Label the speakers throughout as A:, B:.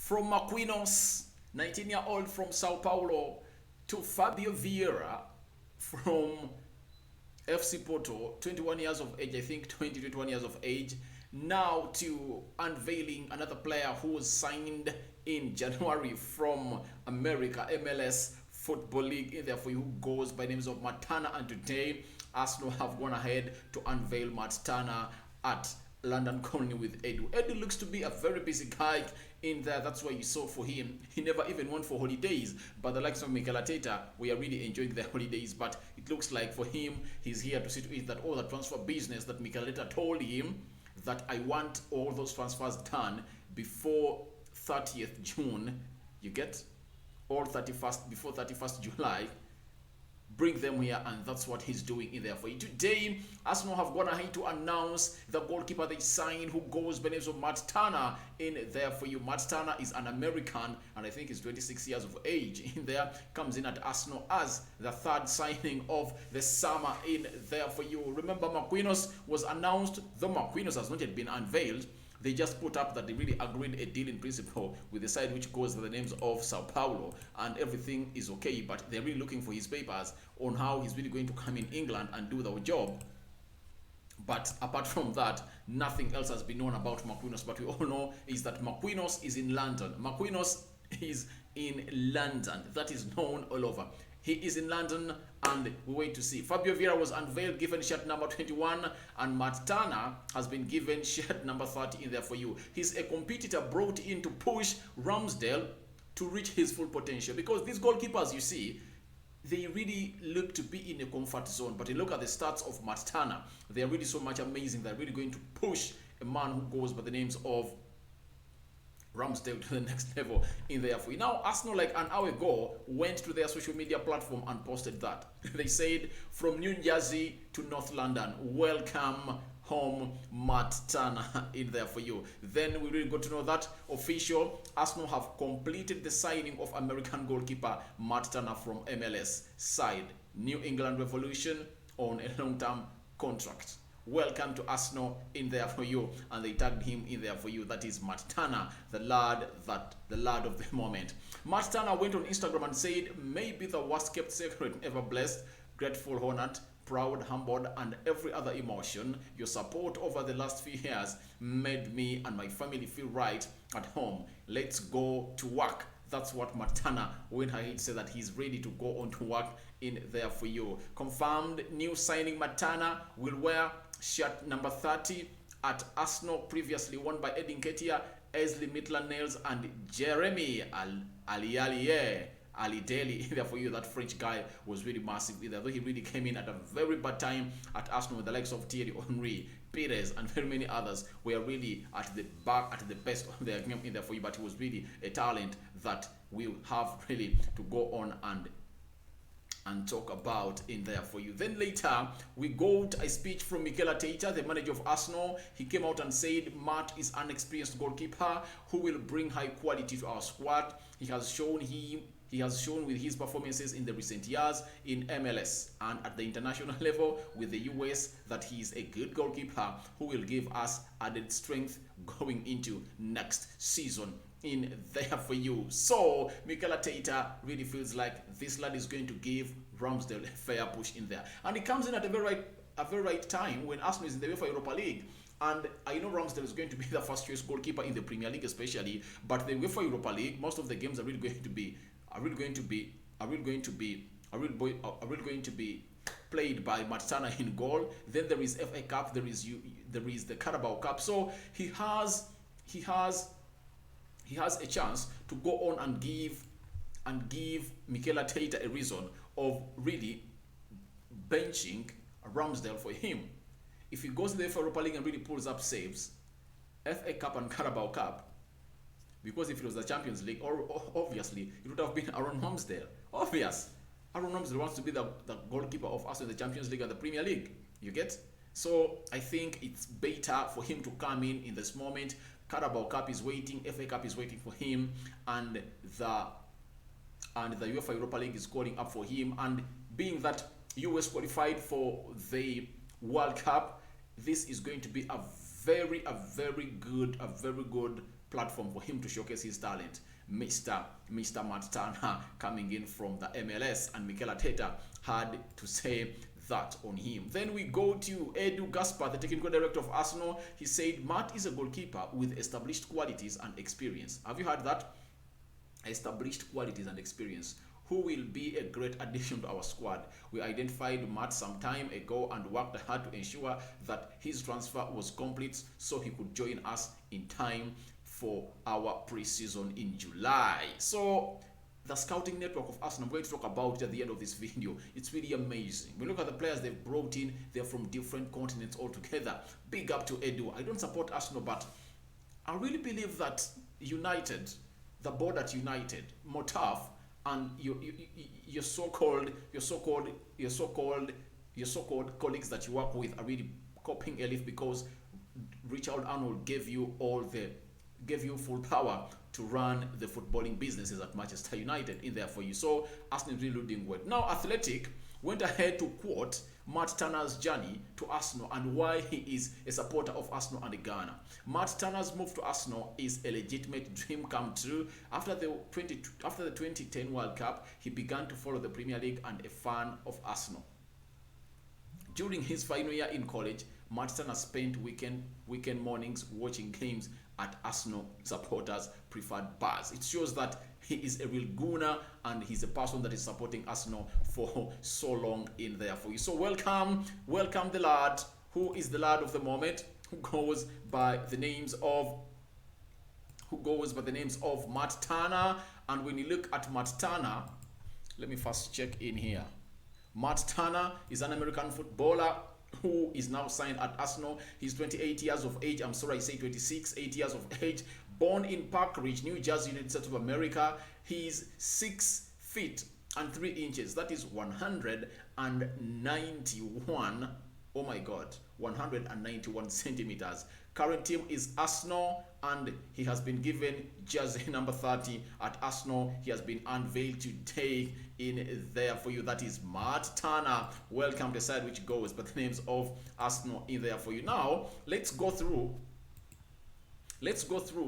A: From Marquinhos, 19-year-old from Sao Paulo, to Fabio Vieira from FC Porto, 21 years of age, I think 20, 21 years of age. Now to unveiling another player who was signed in January from America, MLS Football League, in there for you, who goes by names of Matana. And today, Arsenal have gone ahead to unveil Matana at London Colony with Edu. Edu looks to be a very busy guy in there. That's why you saw for him. He never even went for holidays. But the likes of Mikel Arteta, we are really enjoying the holidays. But it looks like for him, he's here to see to it that all the transfer business that Mikel Arteta told him that I want all those transfers done before 30th June. You get all 31st before 31st July. Bring them here, and that's what he's doing in there for you. Today, Arsenal have gone ahead to announce the goalkeeper they signed, who goes by the name of Matt Turner in there for you. Matt Turner is an American, and I think he's 26 years of age. In there, comes in at Arsenal as the third signing of the summer in there for you. Remember, Marquinhos was announced, though Marquinhos has not yet been unveiled. They just put up that they really agreed a deal in principle with the side which goes by the names of Sao Paulo, and everything is okay, but they're really looking for his papers on how he's really going to come in England and do the job. But apart from that, nothing else has been known about Marquinhos. But we all know is that Marquinhos is in London. Marquinhos is in London. That is known all over. He is in London, and we wait to see. Fabio Vieira was unveiled, given shirt number 21, and Matt Turner has been given shirt number 30 in there for you. He's a competitor brought in to push Ramsdale to reach his full potential, because these goalkeepers, you see, they really look to be in a comfort zone. But you look at the stats of Matt Turner, they are really so much amazing. They're really going to push a man who goes by the names of Ramsdale to the next level in there for you. Now, Arsenal, like an hour ago, went to their social media platform and posted that. They said, from New Jersey to North London, welcome home, Matt Turner in there for you. Then we really got to know that official Arsenal have completed the signing of American goalkeeper Matt Turner from MLS side New England Revolution on a long-term contract. Welcome to Arsenal in there for you, and they tagged him in there for you. That is Matt Turner, the lad of the moment. Matt Turner went on Instagram and said, "Maybe the worst kept secret ever blessed, grateful, honored, proud, humbled, and every other emotion. Your support over the last few years made me and my family feel right at home. Let's go to work." That's what Matt Turner went ahead said, that he's ready to go on to work in there for you. Confirmed new signing, Matt Turner will wear shirt number 30 at Arsenal, previously worn by Edin Ketia, Esley Maitland-Niles, and Jeremy Ali Daly there for you. That French guy was really massive either, though he really came in at a very bad time at Arsenal, with the likes of Thierry Henry, Perez, and very many others were really at the back, at the best of their game in there for you. But he was really a talent that we have really to go on and talk about in there for you. Then later, we got a speech from Mikel Arteta, the manager of Arsenal. He came out and said Matt is an experienced goalkeeper who will bring high quality to our squad. He has shown with his performances in the recent years in MLS and at the international level with the US that he is a good goalkeeper who will give us added strength going into next season in there for you. So Mikel Arteta really feels like this lad is going to give Ramsdale a fair push in there, and it comes in at a very right time when Arsenal is in the UEFA Europa League. And I know Ramsdale is going to be the first choice goalkeeper in the Premier League especially, but the UEFA Europa League, most of the games are really going to be played by Matt Turner in goal. Then there is FA Cup, there is the Carabao Cup. So he has a chance to go on and give Mikel Arteta a reason of really benching Ramsdale for him. If he goes to the Europa League and really pulls up saves, FA Cup and Carabao Cup, because if it was the Champions League, obviously it would have been Aaron Ramsdale. Obvious. Aaron Ramsdale wants to be the goalkeeper of us in the Champions League and the Premier League. You get? So I think it's better for him to come in this moment. Carabao Cup is waiting, FA Cup is waiting for him, and the UEFA Europa League is calling up for him. And being that US qualified for the World Cup, this is going to be a very good platform for him to showcase his talent. Mr. Matt Turner coming in from the MLS, and Mikel Arteta had to say that on him. Then we go to Edu Gaspar, the technical director of Arsenal. He said Matt is a goalkeeper with established qualities and experience. Have you heard that? Established qualities and experience, who will be a great addition to our squad. We identified Matt some time ago and worked hard to ensure that his transfer was complete so he could join us in time for our pre-season in July. So the scouting network of Arsenal, I'm going to talk about it at the end of this video. It's really amazing. We look at the players they've brought in, they're from different continents altogether. Big up to Edu. I don't support Arsenal, but I really believe that United, the board at United, Motaf, and your so-called colleagues that you work with are really copying a leaf, because Richard Arnold gave you full power to run the footballing businesses at Manchester United in there for you. So Arsenal is really doing well. Now Athletic went ahead to quote Matt Turner's journey to Arsenal and why he is a supporter of Arsenal and Ghana. Matt Turner's move to Arsenal is a legitimate dream come true. After the 2010 World Cup, he began to follow the Premier League and a fan of Arsenal. During his final year in college, Matt Turner spent weekend mornings watching games at Arsenal supporters' preferred bars. It shows that he is a real gooner and he's a person that is supporting Arsenal for so long in there for you. So welcome the lad. Who is the lad of the moment? Who goes by the names of Matt Turner. And when you look at Matt Turner, let me first check in here. Matt Turner is an American footballer who is now signed at Arsenal. He's 28 years of age. I'm sorry, I say 26, 8 years of age. Born in Park Ridge, New Jersey, United States of America. He's 6 feet and 3 inches. That is 191. Oh my God, 191 centimeters. Current team is Arsenal, and he has been given jersey number 30 at Arsenal. He has been unveiled today in there for you. That is Matt Turner. Welcome to the side which goes by the names of Arsenal in there for you. Now let's go through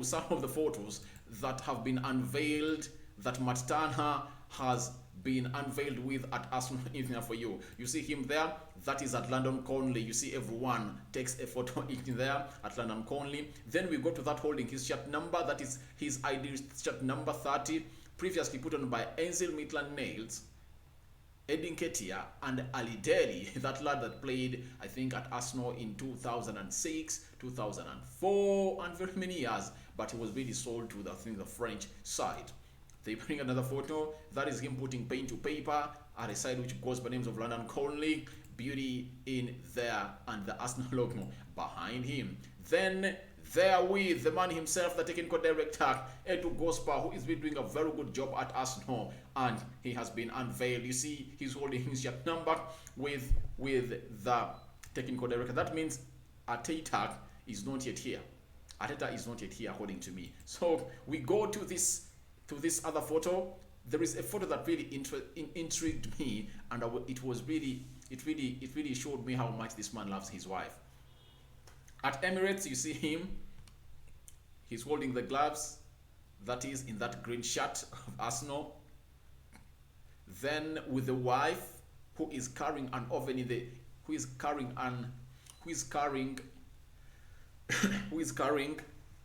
A: some of the photos that have been unveiled, that Matt Turner has been unveiled with at Arsenal in there for you. You see him there, that is at London Conley. You see everyone takes a photo in there at London Conley. Then we go to that holding his shirt number, that is his ID shirt number 30, previously put on by Enzel Maitland-Niles, Edin Ketia, and Ali Daly, that lad that played, I think, at Arsenal in 2006, 2004, and very many years, but he was really sold to the French side. They bring another photo, that is him putting pen to paper at a side which goes by names of London Conley, beauty in there, and the Arsenal logo behind him. Then there with the man himself, the technical director, Edu Gaspar, who is doing a very good job at Arsenal, and he has been unveiled. You see he's holding his shirt number with the technical director. That means Arteta is not yet here. Arteta is not yet here according to me. So we go to this other photo. There is a photo that really intrigued me, and it really showed me how much this man loves his wife. At Emirates, you see him. He's holding the gloves. That is in that green shirt of Arsenal. Then with the wife, who is carrying an oven who is carrying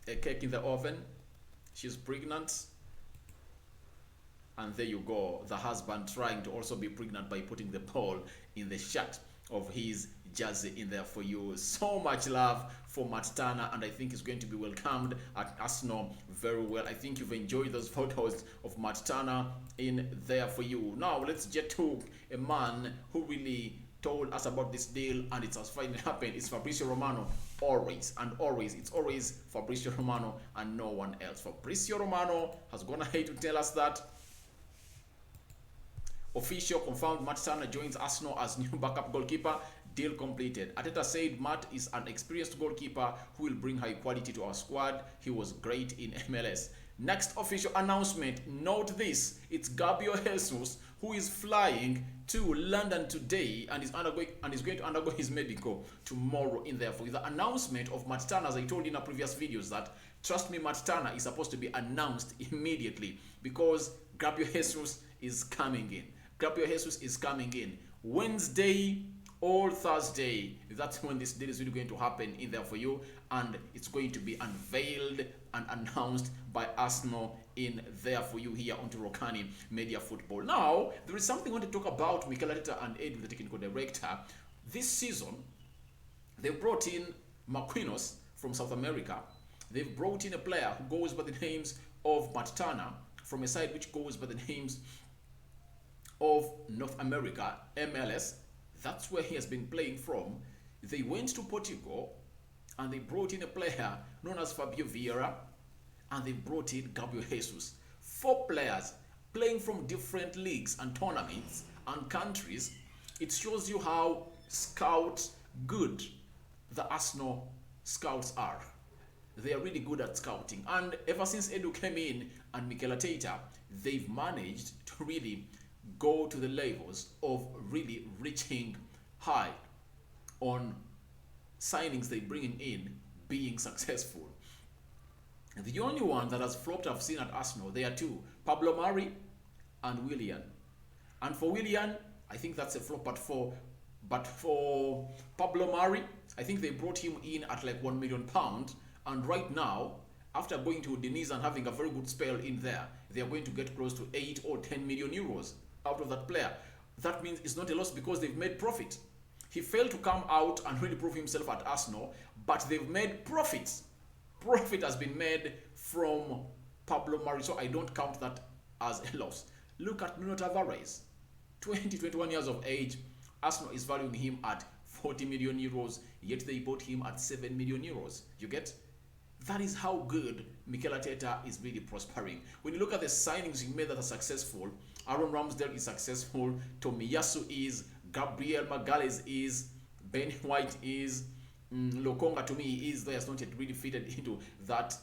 A: a cake in the oven. She's pregnant. And there you go, the husband trying to also be pregnant by putting the ball in the shirt of his jersey in there for you. So much love for Matt Turner, and I think he's going to be welcomed at Arsenal very well. I think you've enjoyed those photos of Matt Turner in there for you. Now let's get to a man who really told us about this deal, and it has finally happened. It's Fabrizio Romano. It's always Fabrizio Romano and no one else. Fabrizio Romano has gone ahead to tell us that official confirmed Matt Turner joins Arsenal as new backup goalkeeper. Deal completed. Arteta said Matt is an experienced goalkeeper who will bring high quality to our squad. He was great in MLS. Next official announcement, note this, it's Gabriel Jesus who is flying to London today and is going to undergo his medical tomorrow in there. For the announcement of Matt Turner, as I told you in our previous videos, that trust me, Matt Turner is supposed to be announced immediately because Gabriel Jesus is coming in. Gabriel Jesus is coming in Wednesday or Thursday. That's when this deal is really going to happen in there for you, and it's going to be unveiled and announced by Arsenal in there for you here onto Rokani Media Football. Now, there is something I want to talk about Mikel Arteta and Ed, the technical director. This season, they brought in Marquinhos from South America. They've brought in a player who goes by the names of Matt Turner from a side which goes by the names of North America, MLS. That's where he has been playing from. They went to Portugal and they brought in a player known as Fabio Vieira, and they brought in Gabriel Jesus. 4 players playing from different leagues and tournaments and countries. It shows you how good the Arsenal scouts are. They are really good at scouting. And ever since Edu came in and Mikel Arteta, they've managed to really go to the levels of really reaching high on signings they bringing in being successful. The only one that has flopped I've seen at Arsenal, there are 2, Pablo Mari and Willian. And for Willian, I think that's a flop, but for Pablo Mari, I think they brought him in at like £1 million, and right now, after going to Denise and having a very good spell in there, they are going to get close to 8 or 10 million euros out of that player. That means it's not a loss because they've made profit. He failed to come out and really prove himself at Arsenal, but they've made profits. Profit has been made from Pablo Mari, so I don't count that as a loss. Look at Nuno Tavares, 21 years of age. Arsenal is valuing him at 40 million euros, yet they bought him at 7 million euros. You get? That is how good Mikel Arteta is really prospering. When you look at the signings he made that are successful, Aaron Ramsdale is successful, Tomiyasu is, Gabriel Magalhaes is, Ben White is, Lokonga to me is, though he has not yet really fitted into that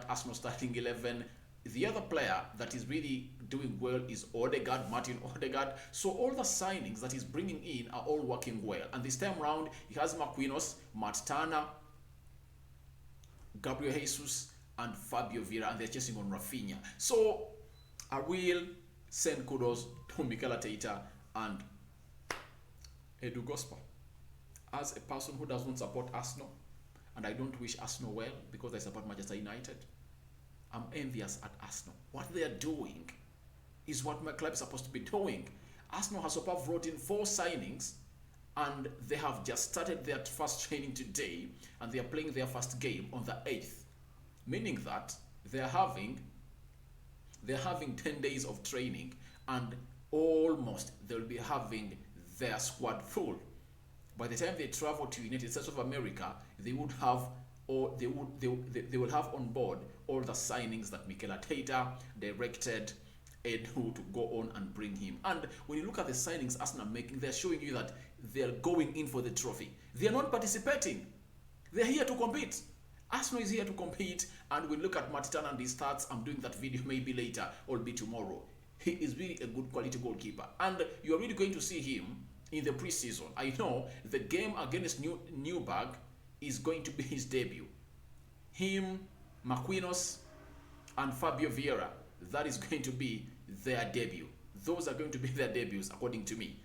A: Arsenal starting 11. The other player that is really doing well is Martin Odegaard. So all the signings that he's bringing in are all working well. And this time around, he has Marquinhos, Matt Turner, Gabriel Jesus, and Fabio Vieira, and they're chasing on Rafinha. So I will send kudos to Mikel Arteta and Edu Gospa. As a person who does not support Arsenal, and I don't wish Arsenal well because I support Manchester United, I'm envious at Arsenal. What they are doing is what my club is supposed to be doing. Arsenal has so far brought in 4 signings, and they have just started their first training today, and they are playing their first game on the 8th, meaning that they're having 10 days of training, and almost they'll be having their squad full. By the time they travel to United States of America, they would have, or they will have on board all the signings that Mikel Arteta directed Edu to go on and bring him. And when you look at the signings Arsenal are making, they're showing you that they're going in for the trophy. They're not participating. They're here to compete. Arsenal is here to compete, and we look at Matt Turner and his stats. I'm doing that video maybe later or be tomorrow. He is really a good quality goalkeeper, and you're really going to see him in the preseason. I know the game against Newburgh is going to be his debut. Him, Marquinhos, and Fabio Vieira, that is going to be their debut. Those are going to be their debuts, according to me.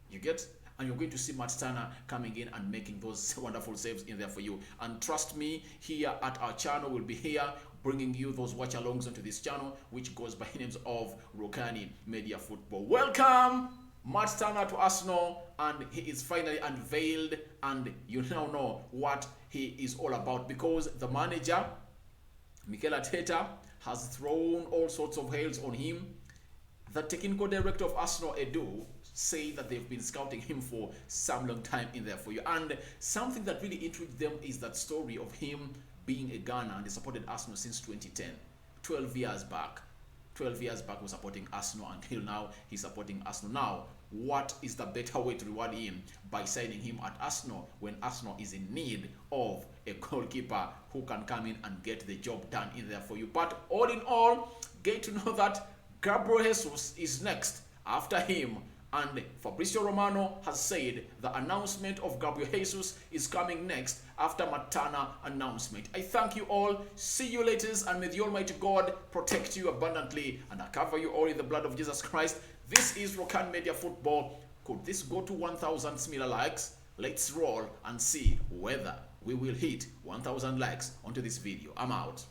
A: You get? And you're going to see Matt Turner coming in and making those wonderful saves in there for you. And trust me, here at our channel, we'll be here bringing you those watch-alongs onto this channel, which goes by the names of Rokani Media Football. Welcome, Matt Turner, to Arsenal, and he is finally unveiled, and you now know what he is all about, because the manager, Mikel Arteta, has thrown all sorts of hails on him. The technical director of Arsenal, Edu, say that they've been scouting him for some long time in there for you. And something that really intrigued them is that story of him being a Ghana, and he supported Arsenal since 2010, 12 years back. 12 years back was supporting Arsenal. Until now, he's supporting Arsenal. Now, what is the better way to reward him by signing him at Arsenal when Arsenal is in need of a goalkeeper who can come in and get the job done in there for you? But all in all, get to know that Gabriel Jesus is next after him. And Fabrizio Romano has said the announcement of Gabriel Jesus is coming next after Matana announcement. I thank you all. See you later, and may the Almighty God protect you abundantly and I cover you all in the blood of Jesus Christ. This is Rokani Media Football. Could this go to 1,000 similar likes? Let's roll and see whether we will hit 1,000 likes onto this video. I'm out.